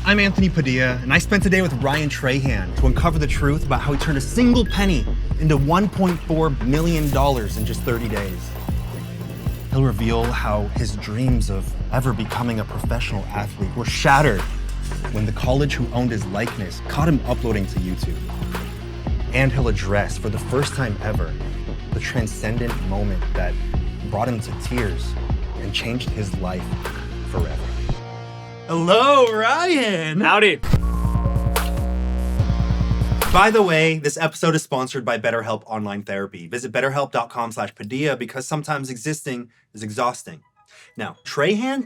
I'm Anthony Padilla, and I spent today with Ryan Trahan to uncover the truth about how he turned a single penny into $1.4 million in just 30 days. He'll reveal how his dreams of ever becoming a professional athlete were shattered when the college who owned his likeness caught him uploading to YouTube. And he'll address, for the first time ever, the transcendent moment that brought him to tears and changed his life forever. Hello, Ryan! Howdy. By the way, this episode is sponsored by BetterHelp Online Therapy. Visit betterhelp.com/Padilla because sometimes existing is exhausting. Now, Trahan,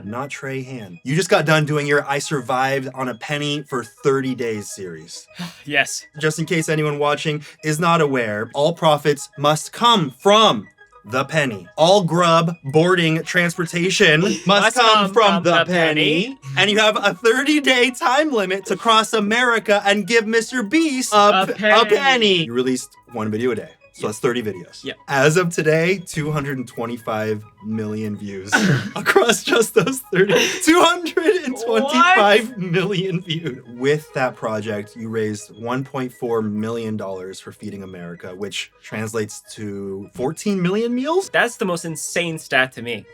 not Trahan. You just got done doing your I Survived on a Penny for 30 Days series. Yes. Just in case anyone watching is not aware, all profits must come from the penny. All grub, boarding, transportation must come from the penny. And you have a 30-day time limit to cross America and give Mr. Beast a penny. You released one video a day. So that's 30 videos. Yeah. As of today, 225 million views across just those 30. 225 million views. With that project, you raised $1.4 million for Feeding America, which translates to 14 million meals? That's the most insane stat to me.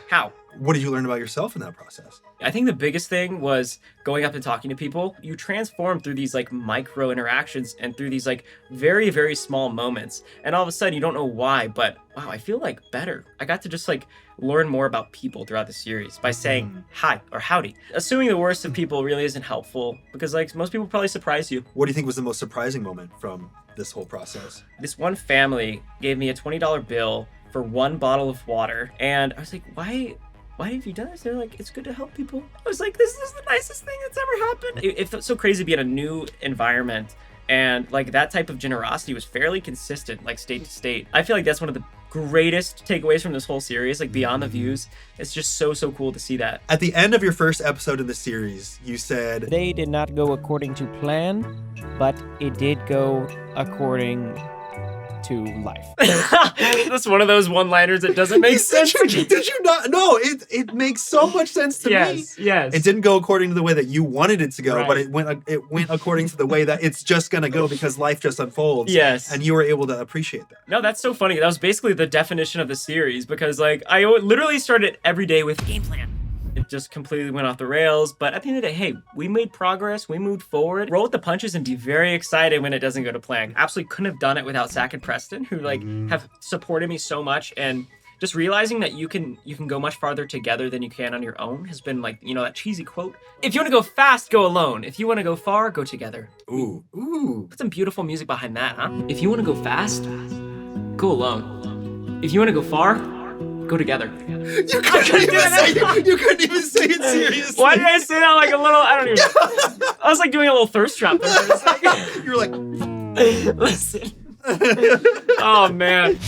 How? What did you learn about yourself in that process? I think the biggest thing was going up and talking to people. You transform through these like micro interactions and through these like very, very small moments. And all of a sudden you don't know why, but wow, I feel like better. I got to just like learn more about people throughout the series by saying hi or howdy. Assuming the worst of people really isn't helpful because like most people probably surprise you. What do you think was the most surprising moment from this whole process? This one family gave me a $20 bill for one bottle of water. And I was like, why have you done this? They're like, it's good to help people. I was like, this is the nicest thing that's ever happened. It felt so crazy to be in a new environment. And like that type of generosity was fairly consistent, like state to state. I feel like that's one of the greatest takeaways from this whole series, like beyond the views. It's just so cool to see that. At the end of your first episode in the series, you said, "They did not go according to plan, but it did go according to life." That's one of those one-liners that doesn't make sense. Did you not? No, it makes so much sense to me. Yes. It didn't go according to the way that you wanted it to go, Right. but it went according to the way that it's just gonna go because life just unfolds. Yes. And you were able to appreciate that. No, that's so funny. That was basically the definition of the series because like I literally started every day with game plan. It just completely went off the rails. But at the end of the day, hey, we made progress. We moved forward. Roll with the punches and be very excited when it doesn't go to plan. Absolutely couldn't have done it without Zach and Preston, who like have supported me so much. And just realizing that you can go much farther together than you can on your own has been like, you know, that cheesy quote. If you want to go fast, go alone. If you want to go far, go together. Ooh. Put some beautiful music behind that, huh? If you want to go fast, go alone. If you want to go far, go together. You couldn't even say it seriously. Why did I say that like a little, I don't even, I was like doing a little thirst trap there for a second. You were like, listen. Oh man.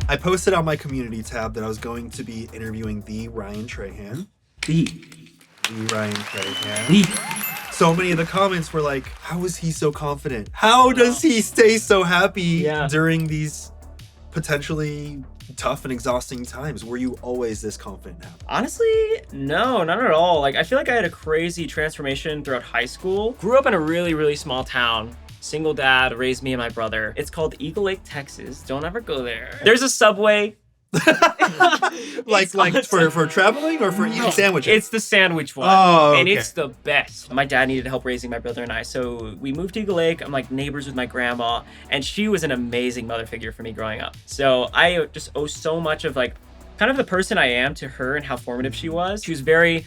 I posted on my community tab that I was going to be interviewing the Ryan Trahan. The Ryan Trahan. So many of the comments were like, how is he so confident? How does he stay so happy during these potentially tough and exhausting times? Were you always this confident now? Honestly, no, not at all. Like, I feel like I had a crazy transformation throughout high school. Grew up in a really, really small town. Single dad, raised me and my brother. It's called Eagle Lake, Texas. Don't ever go there. There's a Subway. like for traveling or for eating sandwiches? It's the sandwich one. Oh, okay. And it's the best. My dad needed help raising my brother and I, so we moved to Eagle Lake. I'm like neighbors with my grandma, and she was an amazing mother figure for me growing up. So I just owe so much of like kind of the person I am to her and how formative she was. She was very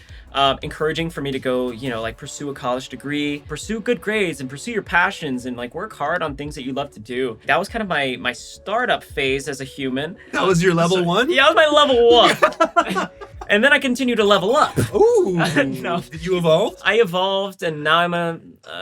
encouraging for me to go, you know, like pursue a college degree, pursue good grades, and pursue your passions, and like work hard on things that you love to do. That was kind of my startup phase as a human. That was your level one? Yeah, that was my level one. And then I continued to level up. Ooh. No. Did you evolve? I evolved, and now I'm a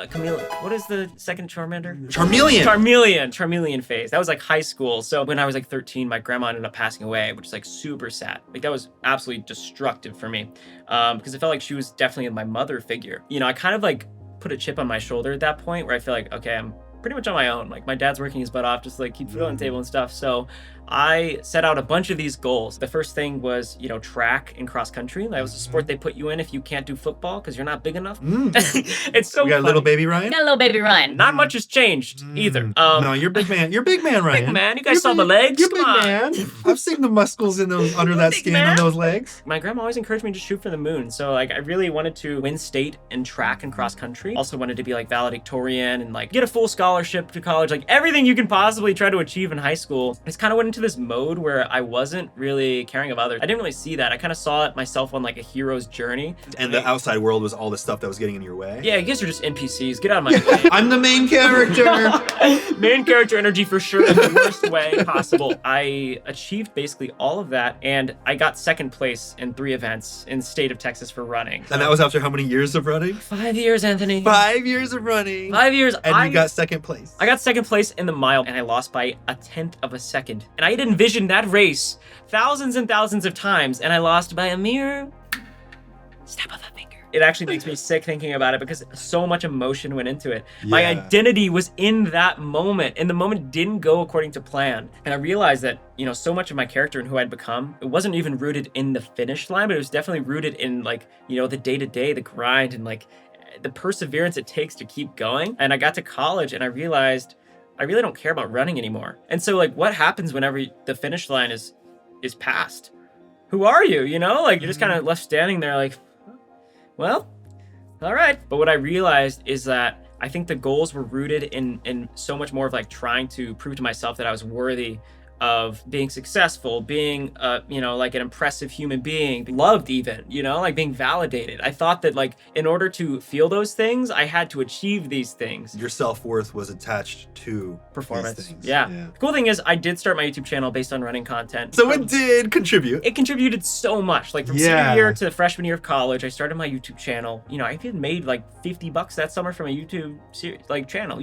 chameleon. What is the second Charmander? Charmeleon. Charmeleon phase. That was like high school. So when I was like 13, my grandma ended up passing away, which is like super sad. Like that was absolutely destructive for me because I felt like she was definitely my mother figure. You know, I kind of like put a chip on my shoulder at that point where I feel like, okay, I'm pretty much on my own. Like my dad's working his butt off, just like keep food on the table and stuff. So I set out a bunch of these goals. The first thing was, track and cross country. That was a sport they put you in if you can't do football because you're not big enough. It's so We got funny. little baby Ryan? Got a little baby Ryan. Not much has changed either. No, you're big man. You're big man, Ryan. Big man. You guys saw the legs? You're Come big on. man. I've seen the muscles in those under that Big skin man. on those legs. My grandma always encouraged me to shoot for the moon. So I really wanted to win state in track and cross country. Also wanted to be valedictorian and get a full scholarship to college. Everything you can possibly try to achieve in high school. I just kind of went into this mode where I wasn't really caring of others. I didn't really see that. I kind of saw it myself on a hero's journey. And the outside world was all the stuff that was getting in your way. Yeah, you guys are just NPCs. Get out of my way. I'm the main character. Main character energy for sure in the worst way possible. I achieved basically all of that, and I got second place in 3 events in the state of Texas for running. And that was after how many years of running? 5 years, Anthony. 5 years of running. 5 years. And you got second place. I got second place in the mile, and I lost by 1/10 of a second. And I had envisioned that race thousands and thousands of times, and I lost by a mere snap of a finger. It actually makes me sick thinking about it because so much emotion went into it. My Yeah. identity was in that moment, and the moment didn't go according to plan. And I realized that, so much of my character and who I'd become, it wasn't even rooted in the finish line, but it was definitely rooted in the day-to-day, the grind, and the perseverance it takes to keep going. And I got to college and I realized I really don't care about running anymore. And so what happens whenever the finish line is passed? Who are you? You're just kind of left standing there well, all right. But what I realized is that I think the goals were rooted in so much more of trying to prove to myself that I was worthy of being successful, being, an impressive human being, loved even, being validated. I thought that in order to feel those things, I had to achieve these things. Your self-worth was attached to Performance. these things. Yeah. The cool thing is I did start my YouTube channel based on running content. So it did contribute. It contributed so much. From Yeah. senior year to freshman year of college, I started my YouTube channel. I even made $50 that summer from a YouTube channel.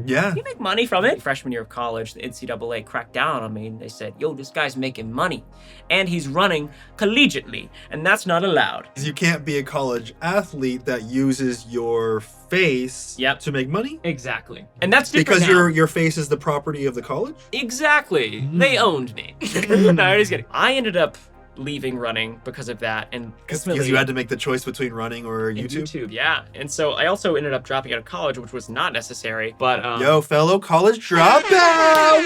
Yeah. You make money from it. Freshman year of college, the NCAA cracked down on me and they said, yo, this guy's making money and he's running collegiately, and that's not allowed. You can't be a college athlete that uses your face to make money. Exactly. And that's different because now. your face is the property of the college? Exactly. They owned me. No, I'm just kidding. I ended up leaving running because of that, and Because you had to make the choice between running or YouTube? Yeah. And so I also ended up dropping out of college, which was not necessary, but Yo, fellow college dropout,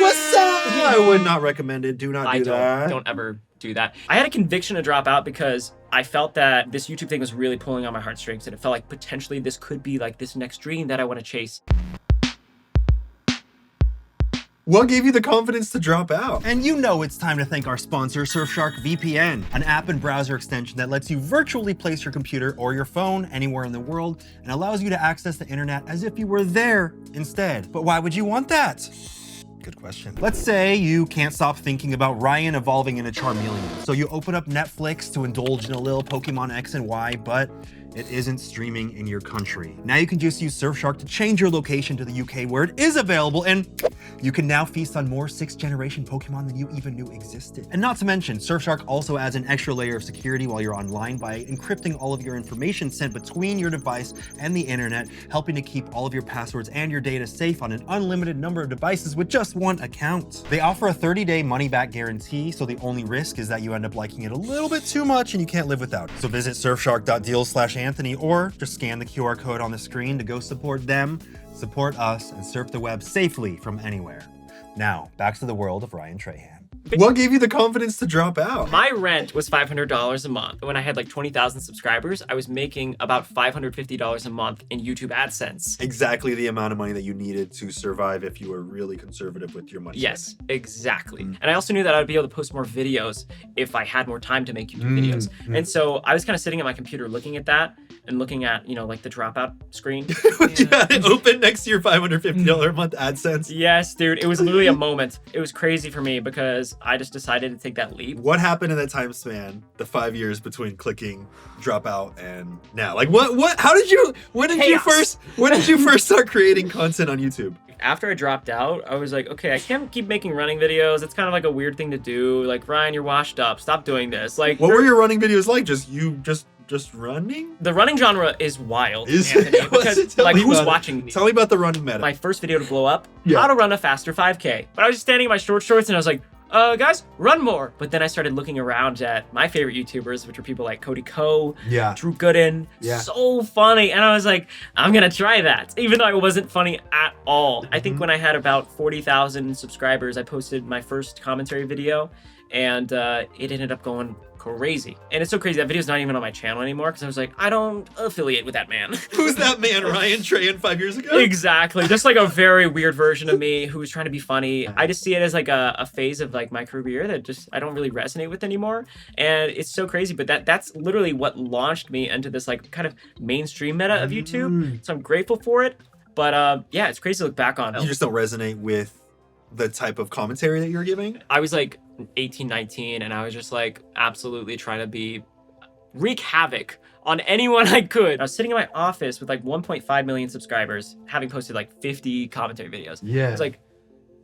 what's up? I would not recommend it. Do not do that. Don't ever do that. I had a conviction to drop out because I felt that this YouTube thing was really pulling on my heartstrings, and it felt like potentially this could be this next dream that I want to chase. What gave you the confidence to drop out? And it's time to thank our sponsor, Surfshark VPN, an app and browser extension that lets you virtually place your computer or your phone anywhere in the world and allows you to access the internet as if you were there instead. But why would you want that? Good question. Let's say you can't stop thinking about Ryan evolving into Charmeleon. So you open up Netflix to indulge in a little Pokemon X and Y, but it isn't streaming in your country. Now you can just use Surfshark to change your location to the UK where it is available, and you can now feast on more 6th generation Pokemon than you even knew existed. And not to mention, Surfshark also adds an extra layer of security while you're online by encrypting all of your information sent between your device and the internet, helping to keep all of your passwords and your data safe on an unlimited number of devices with just one account. They offer a 30-day money-back guarantee, so the only risk is that you end up liking it a little bit too much and you can't live without it. So visit surfshark.deal/Anthony or just scan the QR code on the screen to go support them, support us, and surf the web safely from anywhere. Now, back to the world of Ryan Trahan. What gave you the confidence to drop out? My rent was $500 a month. When I had 20,000 subscribers, I was making about $550 a month in YouTube AdSense. Exactly the amount of money that you needed to survive if you were really conservative with your money. Yes, exactly. And I also knew that I would be able to post more videos if I had more time to make YouTube videos. And so I was kind of sitting at my computer looking at that and looking at, the dropout screen. You had it open next to your $550 a month AdSense. Yes, dude. It was literally a moment. It was crazy for me because I just decided to take that leap. What happened in that time span, the 5 years between clicking dropout and now? When did you first start creating content on YouTube? After I dropped out, I was like, okay, I can't keep making running videos. It's kind of a weird thing to do. Ryan, you're washed up. Stop doing this. What were your running videos like? Just running? The running genre is wild, Is Anthony, it? because who's watching me? Tell me about the running meta. My first video to blow up, how to run a faster 5K. But I was just standing in my short shorts and I was like, guys, run more. But then I started looking around at my favorite YouTubers, which are people like Cody Ko, Yeah. Drew Gooden. Yeah. So funny. And I was like, I'm gonna try that, even though it wasn't funny at all. I think when I had about 40,000 subscribers, I posted my first commentary video, and it ended up going crazy. And it's so crazy, that video's not even on my channel anymore, because I was like, I don't affiliate with that man. Who's that man, Ryan Trahan, 5 years ago? Exactly. Just like a very weird version of me who was trying to be funny. I just see it as like a phase of like my career that just I don't really resonate with anymore. And it's so crazy, but that's literally what launched me into this like kind of mainstream meta of YouTube. So I'm grateful for it. But yeah, it's crazy to look back on. You just don't resonate with the type of commentary that you're giving? I was like 18, 19, and I was just like absolutely trying to wreak havoc on anyone I could. I was sitting in my office with like 1.5 million subscribers, having posted like 50 commentary videos. Yeah. I was like,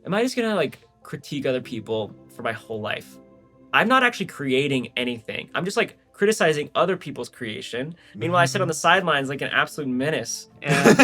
am I just gonna like critique other people for my whole life? I'm not actually creating anything. I'm just like criticizing other people's creation. Meanwhile, I sit on the sidelines like an absolute menace and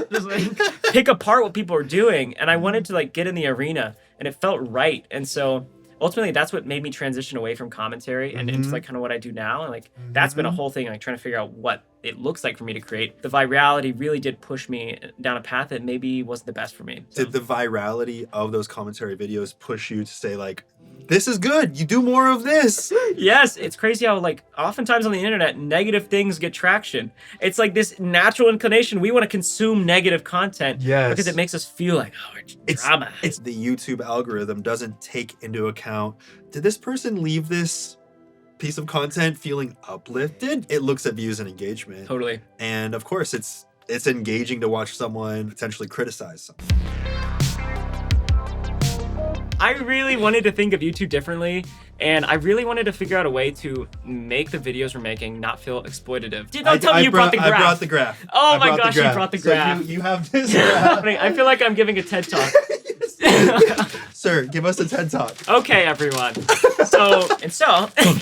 just like pick apart what people are doing. And I wanted to like get in the arena, and it felt right. And so ultimately that's what made me transition away from commentary and into like kind of what I do now. And like that's been a whole thing, like trying to figure out what it looks like for me to create. The virality really did push me down a path that maybe wasn't the best for me. So. Did the virality of those commentary videos push you to say like, this is good, you do more of this? Yes, it's crazy how like oftentimes on the internet, negative things get traction. It's like this natural inclination. We want to consume negative content because it makes us feel like, oh, it's drama. It's the YouTube algorithm doesn't take into account, did this person leave this piece of content feeling uplifted? It looks at views and engagement. Totally. And of course, it's engaging to watch someone potentially criticize something. I really wanted to think of YouTube differently, and I really wanted to figure out a way to make the videos we're making not feel exploitative. Don't tell me you brought the graph. I brought the graph. Oh my gosh, you brought the graph. So you have this graph. I feel like I'm giving a TED Talk. Sir, give us a TED Talk. Okay, everyone. So, dude,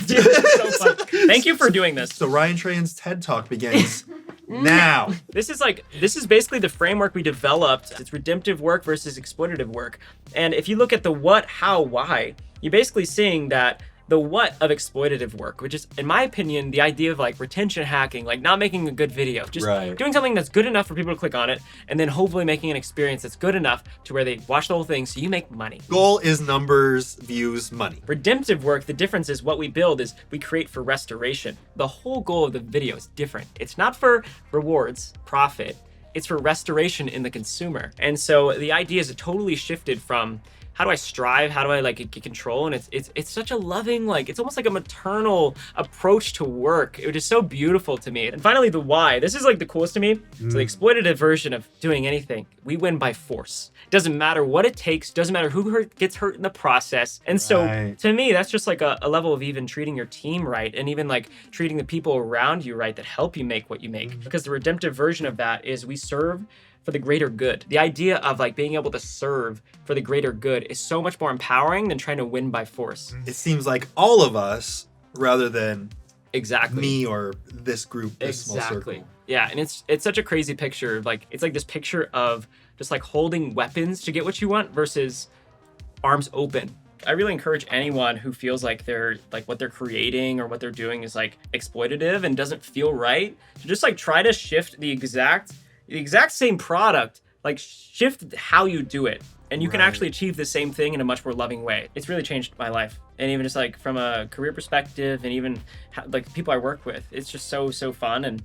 this is so fun. Thank you for doing this. So Ryan Trahan's TED Talk begins now. This is basically the framework we developed. It's redemptive work versus exploitative work. And if you look at the what, how, why, you're basically seeing that the what of exploitative work, which is, in my opinion, the idea of like retention hacking, like not making a good video, just doing something that's good enough for people to click on it, and then hopefully making an experience that's good enough to where they watch the whole thing so you make money. Goal is numbers, views, money. Redemptive work, the difference is what we build is we create for restoration. The whole goal of the video is different. It's not for rewards, profit, it's for restoration in the consumer. And so the idea is it totally shifted from how do I strive? How do I like get control? And it's such a loving, like, it's almost like a maternal approach to work. It was just so beautiful to me. And finally, the why. This is like the coolest to me. So the exploitative version of doing anything, we win by force. It doesn't matter what it takes. Doesn't matter who gets hurt in the process. And so to me, that's just like a level of even treating your team right, and even like treating the people around you right that help you make what you make. Because the redemptive version of that is we serve for the greater good. The idea of like being able to serve for the greater good is so much more empowering than trying to win by force. It seems like all of us, rather than me or this group, this small circle. Yeah, and it's such a crazy picture. Like it's like this picture of just like holding weapons to get what you want versus arms open. I really encourage anyone who feels like they're like what they're creating or what they're doing is like exploitative and doesn't feel right to just like try to shift the exact same product, like shift how you do it. And you can actually achieve the same thing in a much more loving way. It's really changed my life. And even just like from a career perspective and even like people I work with, it's just so fun. And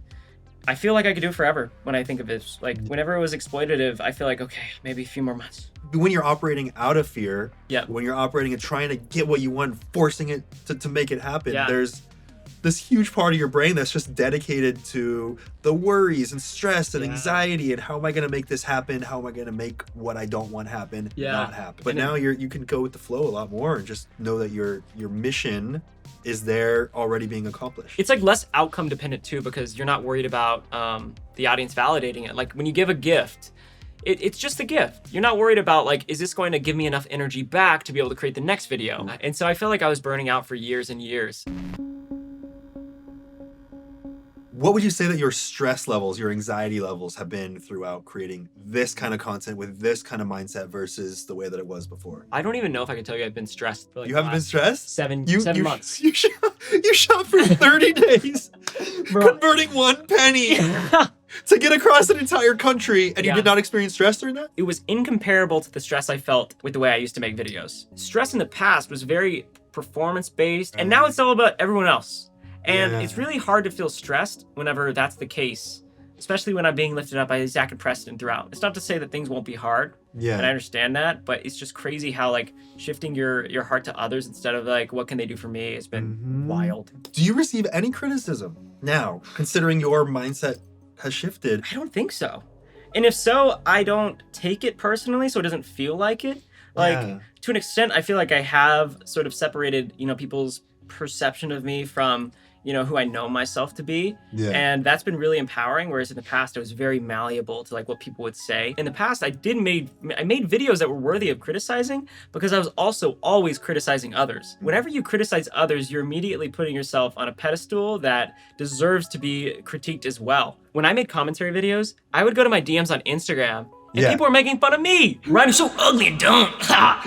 I feel like I could do it forever when I think of it. Like whenever it was exploitative, I feel like, okay, maybe a few more months. When you're operating out of fear, when you're operating and trying to get what you want, forcing it to make it happen, there's this huge part of your brain that's just dedicated to the worries and stress and anxiety and how am I going to make this happen? How am I going to make what I don't want happen not happen? But now you can go with the flow a lot more and just know that your mission is there already being accomplished. It's like less outcome dependent too, because you're not worried about the audience validating it. Like when you give a gift, it's just a gift. You're not worried about like, is this going to give me enough energy back to be able to create the next video? And so I felt like I was burning out for years and years. What would you say that your stress levels, your anxiety levels have been throughout creating this kind of content with this kind of mindset versus the way that it was before? I don't even know if I can tell you I've been stressed for like You haven't been stressed? seven months. You shot for 30 days, converting 1 penny to get across an entire country, and you did not experience stress during that? It was incomparable to the stress I felt with the way I used to make videos. Stress in the past was very performance-based, and now it's all about everyone else. And it's really hard to feel stressed whenever that's the case, especially when I'm being lifted up by Zach and Preston throughout. It's not to say that things won't be hard, and I understand that, but it's just crazy how like shifting your heart to others instead of like, what can they do for me, has been wild. Do you receive any criticism now, considering your mindset has shifted? I don't think so. And if so, I don't take it personally, so it doesn't feel like it. Like, to an extent, I feel like I have sort of separated, people's perception of me from who I know myself to be. And that's been really empowering. Whereas in the past, I was very malleable to like what people would say. In the past, I made videos that were worthy of criticizing because I was also always criticizing others. Whenever you criticize others, you're immediately putting yourself on a pedestal that deserves to be critiqued as well. When I made commentary videos, I would go to my DMs on Instagram and people were making fun of me. Ryan, you're so ugly and dumb.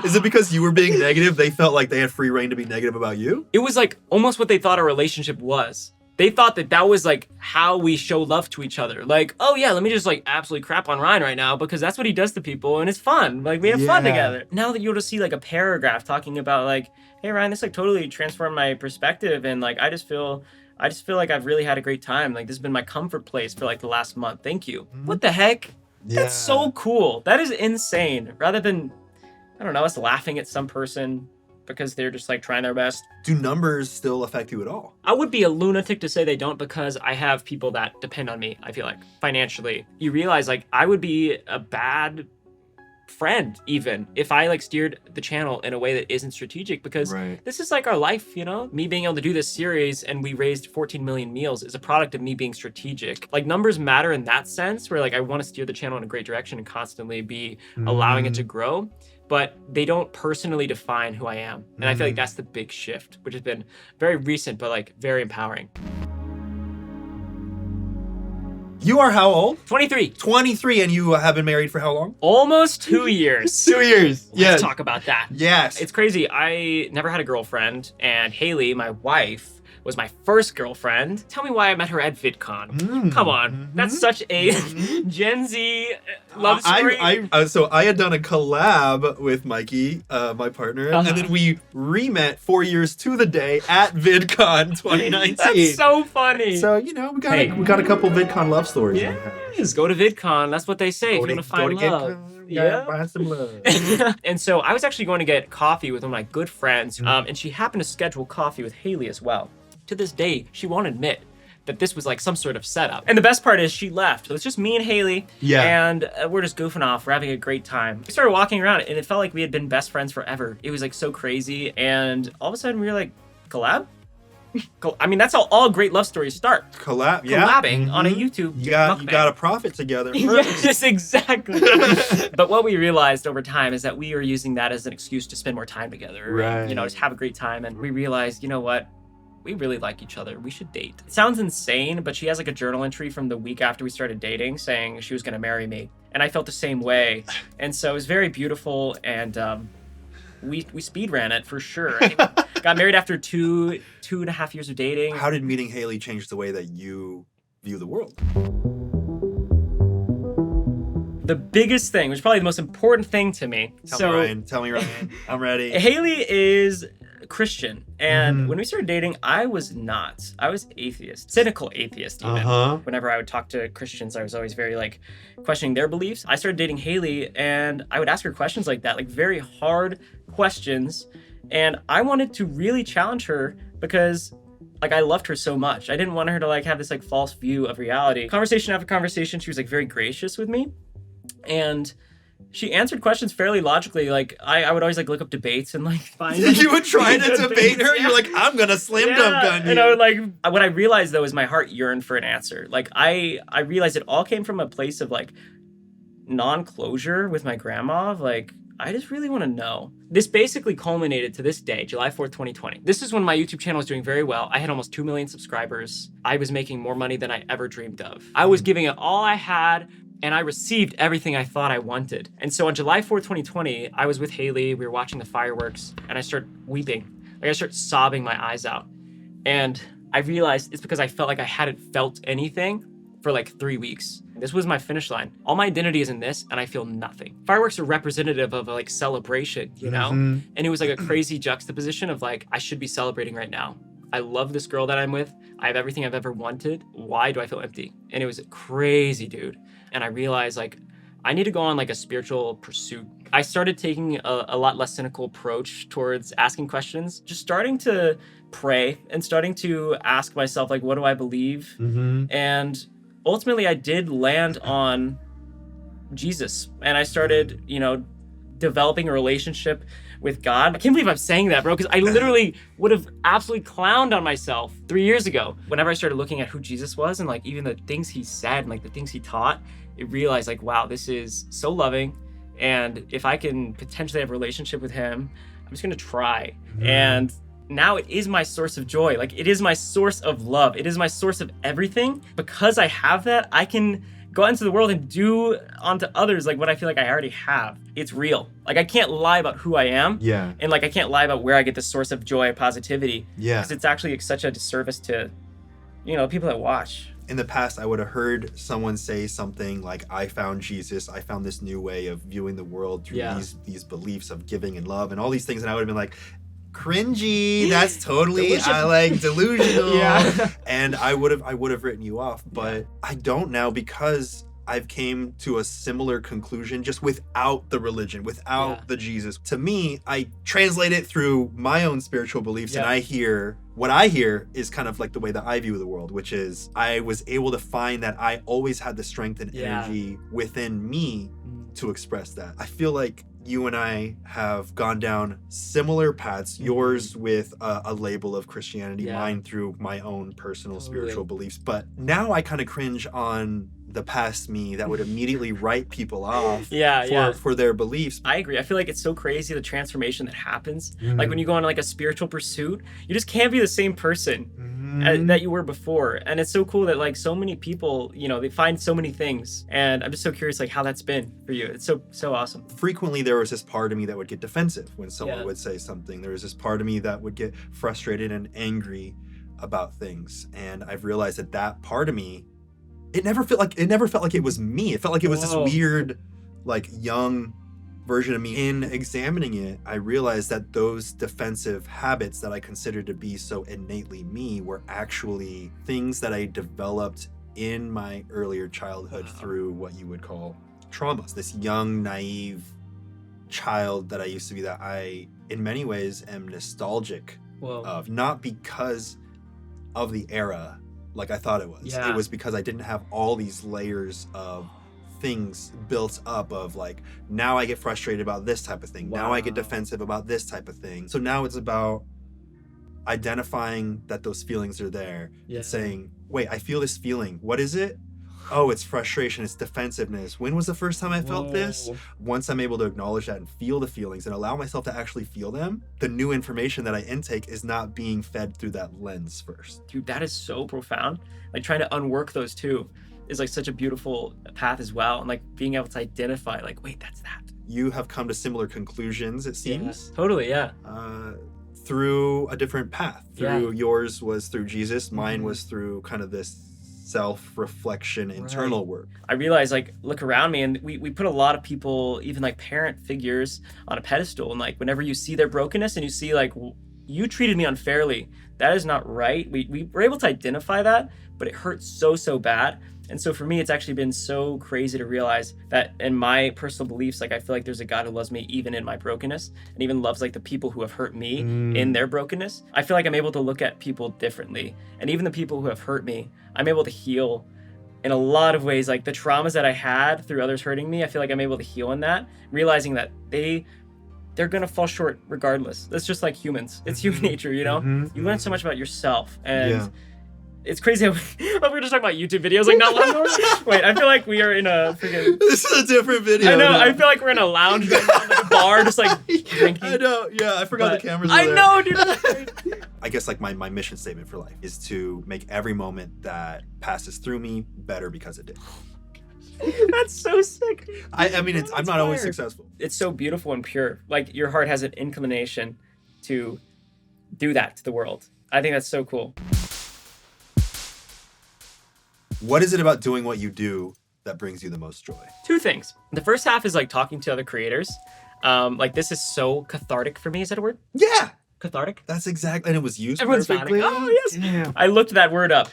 Is it because you were being negative, they felt like they had free reign to be negative about you? It was like almost what they thought a relationship was. They thought that was like how we show love to each other. Like, oh yeah, let me just like absolutely crap on Ryan right now because that's what he does to people and it's fun. Like we have fun together. Now that you'll just see like a paragraph talking about like, hey Ryan, this like totally transformed my perspective and like I just feel like I've really had a great time. Like this has been my comfort place for like the last month. Thank you. What the heck? That's so cool. That is insane. Rather than, I don't know, us laughing at some person because they're just like trying their best. Do numbers still affect you at all? I would be a lunatic to say they don't because I have people that depend on me, I feel like, financially. You realize like I would be a bad friend even if I like steered the channel in a way that isn't strategic because this is like our life, me being able to do this series and we raised 14 million meals is a product of me being strategic. Like numbers matter in that sense where like I want to steer the channel in a great direction and constantly be allowing it to grow, but they don't personally define who I am. And I feel like that's the big shift, which has been very recent but like very empowering. You are how old? 23. 23, and you have been married for how long? Almost 2 years. 2 years. Let's talk about that. Yes. It's crazy. I never had a girlfriend, and Haley, my wife, was my first girlfriend. Tell me why I met her at VidCon. Come on. That's such a Gen Z love story. So I had done a collab with Mikey, my partner, and then we re-met 4 years to the day at VidCon 2019. That's so funny. So, we got a couple VidCon love stories. Yes, go to VidCon. That's what they say if you want to find love. Find some love. And so I was actually going to get coffee with one of my good friends, and she happened to schedule coffee with Haley as well. To this day, she won't admit that this was like some sort of setup. And the best part is she left. So it's just me and Haley. And we're just goofing off. We're having a great time. We started walking around and it felt like we had been best friends forever. It was like so crazy. And all of a sudden we were like, collab? I mean, that's how all great love stories start. Collabing on a YouTube. You got to profit together. Yes, exactly. But what we realized over time is that we were using that as an excuse to spend more time together. And, just have a great time. And we realized, you know what? We really like each other. We should date. It sounds insane, but she has like a journal entry from the week after we started dating saying she was going to marry me. And I felt the same way. And so it was very beautiful. And we speed ran it for sure. I think we got married after two and a half years of dating. How did meeting Haley change the way that you view the world? The biggest thing, which is probably the most important thing to me. Tell me, Ryan. I'm ready. Haley is Christian. And when we started dating, I was not. I was atheist, cynical atheist even. Whenever I would talk to Christians, I was always very like questioning their beliefs. I started dating Haley and I would ask her questions like that, like very hard questions. And I wanted to really challenge her because like I loved her so much. I didn't want her to like have this like false view of reality. Conversation after conversation, she was like very gracious with me. And she answered questions fairly logically. Like I would always like look up debates and like find. You would try to debate her. You're like, I'm gonna slam dunk on you. And I would like. What I realized though is my heart yearned for an answer. Like I realized it all came from a place of like non-closure with my grandma. Of like I just really want to know. This basically culminated to this day, July 4th, 2020. This is when my YouTube channel was doing very well. I had almost 2 million subscribers. I was making more money than I ever dreamed of. I was giving it all I had, and I received everything I thought I wanted. And so on July 4th, 2020, I was with Haley, we were watching the fireworks, and I started weeping. Like I started sobbing my eyes out. And I realized it's because I felt like I hadn't felt anything for like 3 weeks. This was my finish line. All my identity is in this, and I feel nothing. Fireworks are representative of a like celebration, you know? And it was like a crazy juxtaposition of like, I should be celebrating right now. I love this girl that I'm with. I have everything I've ever wanted. Why do I feel empty? And it was crazy, dude. And I realized like, I need to go on like a spiritual pursuit. I started taking a lot less cynical approach towards asking questions, just starting to pray and starting to ask myself, like, what do I believe? And ultimately I did land on Jesus, and I started, you know, developing a relationship with God. I can't believe I'm saying that, bro, because I literally would have absolutely clowned on myself 3 years ago. Whenever I started looking at who Jesus was and like even the things he said and like the things he taught, it realized like, wow, this is so loving. And if I can potentially have a relationship with him, I'm just gonna try. And now it is my source of joy. Like it is my source of love. It is my source of everything. Because I have that, I can go out into the world and do onto others like what I feel like I already have. It's real. Like I can't lie about who I am. Yeah. And like I can't lie about where I get the source of joy and positivity. Yeah. Because it's actually such a disservice to, you know, people that watch. In the past, I would have heard someone say something like, I found Jesus. I found this new way of viewing the world through these beliefs of giving and love and all these things. And I would have been like, cringy, that's totally delusional. And I would have written you off, but I don't now, because I've came to a similar conclusion just without the religion, without the Jesus. To me, I translate it through my own spiritual beliefs, and what I hear is kind of like the way that I view the world, which is I was able to find that I always had the strength and energy within me to express that. I feel like you and I have gone down similar paths, yours with a label of Christianity, mine through my own personal spiritual beliefs. But now I kind of cringe on the past me that would immediately write people off for their beliefs. I agree. I feel like it's so crazy, the transformation that happens. Like when you go on like a spiritual pursuit, you just can't be the same person that you were before. And it's so cool that like so many people, you know, they find so many things. And I'm just so curious like how that's been for you. It's so awesome. Frequently there was this part of me that would get defensive when someone would say something. There was this part of me that would get frustrated and angry about things. And I've realized that part of me, it never felt like it was me. It felt like it was this weird, like young version of me. In examining it, I realized that those defensive habits that I considered to be so innately me were actually things that I developed in my earlier childhood through what you would call traumas. This young, naive child that I used to be, that I, in many ways, am nostalgic of. Not because of the era like I thought it was. It was because I didn't have all these layers of things built up of like, now I get frustrated about this type of thing. Now I get defensive about this type of thing. So now it's about identifying that those feelings are there and saying, wait, I feel this feeling. What is it? Oh, it's frustration, it's defensiveness. When was the first time I felt this? Once I'm able to acknowledge that and feel the feelings and allow myself to actually feel them, the new information that I intake is not being fed through that lens first. Dude, that is so profound. Like trying to unwork those two is like such a beautiful path as well. And like being able to identify like, wait, that's that. You have come to similar conclusions, it seems. Totally, through a different path. Yours was through Jesus. Mine was through kind of this self-reflection, internal work. I realized, like, look around me, and we put a lot of people, even like parent figures, on a pedestal. And like, whenever you see their brokenness and you see like, you treated me unfairly, that is not right. We were able to identify that, but it hurts so bad. And so for me, it's actually been so crazy to realize that in my personal beliefs, like I feel like there's a God who loves me even in my brokenness, and even loves like the people who have hurt me in their brokenness. I feel like I'm able to look at people differently. And even the people who have hurt me, I'm able to heal in a lot of ways. Like the traumas that I had through others hurting me, I feel like I'm able to heal in that, realizing that they're gonna fall short regardless. That's just like humans. It's human nature, you know? You learn so much about yourself. And It's crazy how we were just talking about YouTube videos like not long ago. Wait, I feel like we are in a freaking... This is a different video. I know, now. I feel like we're in a lounge right now, like a bar, just like drinking. I know, yeah, I forgot the cameras were I there. know, dude. I guess like my mission statement for life is to make every moment that passes through me better because it did. That's so sick. I mean, I'm not always fire. successful. It's so beautiful and pure. Like your heart has an inclination to do that to the world. I think that's so cool. What is it about doing what you do that brings you the most joy? Two things. The first half is like talking to other creators. Like this is so cathartic for me. Is that a word? Yeah, Cathartic? that's exactly, and it was used Everyone's perfectly. nodding. Oh, yes. Yeah. I looked that word up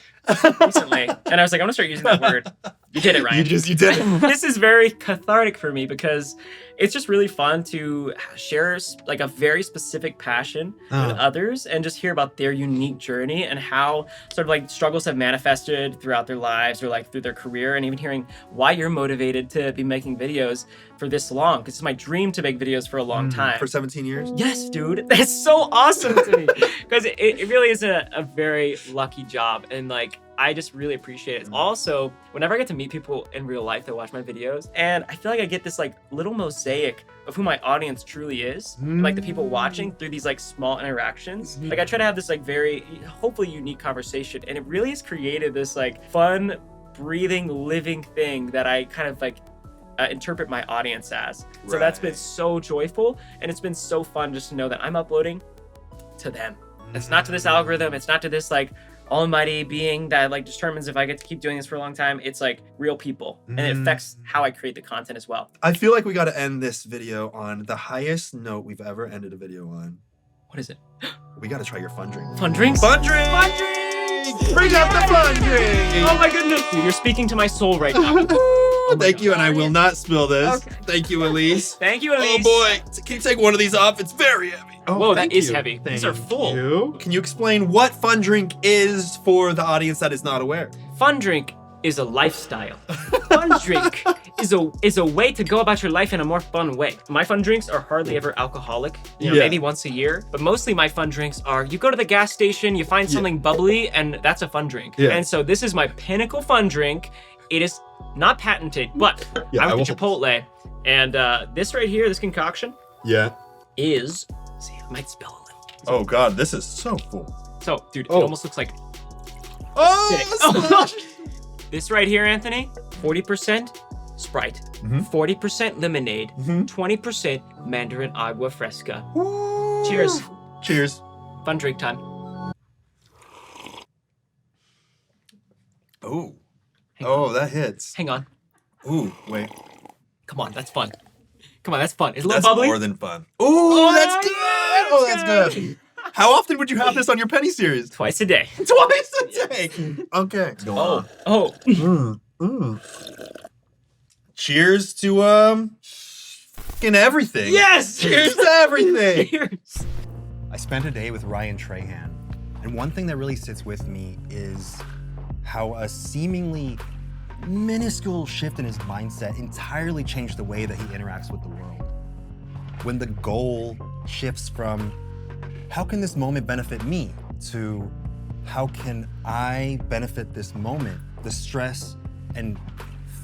recently, and I was like, I'm gonna start using that word. You did it, Ryan. You did it. This is very cathartic for me because it's just really fun to share like a very specific passion with others and just hear about their unique journey and how sort of like struggles have manifested throughout their lives or like through their career, and even hearing why you're motivated to be making videos for this long, because it's my dream to make videos for a long time. For 17 years? Yes, dude. That's so awesome to me. Because it really is a very lucky job. And like, I just really appreciate it. Also, whenever I get to meet people in real life that watch my videos, and I feel like I get this like little mosaic of who my audience truly is, and, like the people watching through these like small interactions. Like I try to have this like very, hopefully unique conversation. And it really has created this like fun, breathing, living thing that I kind of like interpret my audience as. So that's been so joyful, and it's been so fun just to know that I'm uploading to them. It's not to this algorithm, it's not to this like almighty being that like determines if I get to keep doing this for a long time. It's like real people, and it affects how I create the content as well. I feel like we got to end this video on the highest note we've ever ended a video on. What is it? We got to try your fun drink. Fun drinks? Fun drink! Fun drinks! Bring out the fun drink! Oh my goodness, dude, you're speaking to my soul right now. Thank you, and I will not spill this. Okay. Thank you, Elise. Thank you, Elise. Oh boy, can you take one of these off? It's very heavy. Oh, Whoa, that thank is you. heavy. These Thank are full. you. Can you explain what fun drink is for the audience that is not aware? Fun drink is a lifestyle. Fun drink is a way to go about your life in a more fun way. My fun drinks are hardly ever alcoholic, maybe once a year, but mostly my fun drinks are you go to the gas station, you find something bubbly, and that's a fun drink. Yeah. And so this is my pinnacle fun drink. It is not patented, but I went to Chipotle, and this right here, this concoction, is, see, I might spill a little. Oh god, this is so full. So, dude, it almost looks like Oh! this right here, Anthony, 40% Sprite, 40% lemonade, 20% Mandarin agua fresca. Cheers. Cheers. Fun drink time. Oh. Oh, that hits. Hang on. Ooh, wait. Come on, that's fun. Come on, that's fun. It's a little That's bubbly. more than fun. Ooh, that's good. Oh, that's good. good. How often would you have this on your penny series? Twice a day. Twice a day. Okay. Go on. Oh. Cheers to fucking everything. Yes! Cheers to everything. Cheers. I spent a day with Ryan Trahan, and one thing that really sits with me is how a seemingly minuscule shift in his mindset entirely changed the way that he interacts with the world. When the goal shifts from, how can this moment benefit me, to how can I benefit this moment, the stress and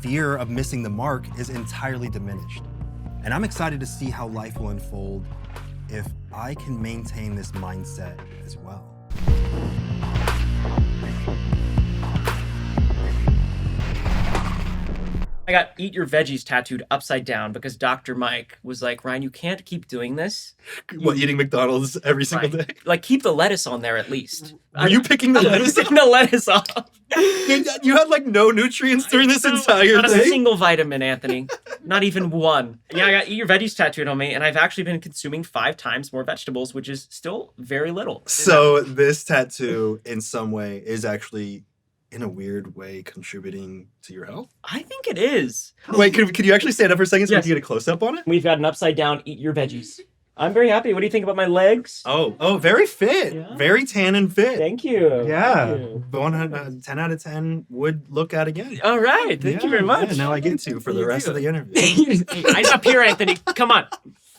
fear of missing the mark is entirely diminished. And I'm excited to see how life will unfold if I can maintain this mindset as well. I got eat your veggies tattooed upside down because Dr. Mike was like, Ryan, you can't keep doing this. What, eating McDonald's every single day? Like, keep the lettuce on there at least. Were you picking the I was lettuce? taking the lettuce off. You had like no nutrients during this entire Not a thing? single vitamin, Anthony. Not even one. Yeah, I got eat your veggies tattooed on me, and I've actually been consuming 5 times more vegetables, which is still very little. So this tattoo, in some way, is actually, in a weird way, contributing to your health? I think it is. Wait, could you actually stand up for a second so we Yes. can get a close-up on it? We've got an upside down eat your veggies. I'm very happy. What do you think about my legs? Oh, very fit. Yeah. Very tan and fit. Thank you. Yeah. Thank you. 10 out of 10 would look at again. All right. Thank you very much. Yeah, now I get to for the You rest do. of the interview. Hey, eyes up here, Anthony. Come on.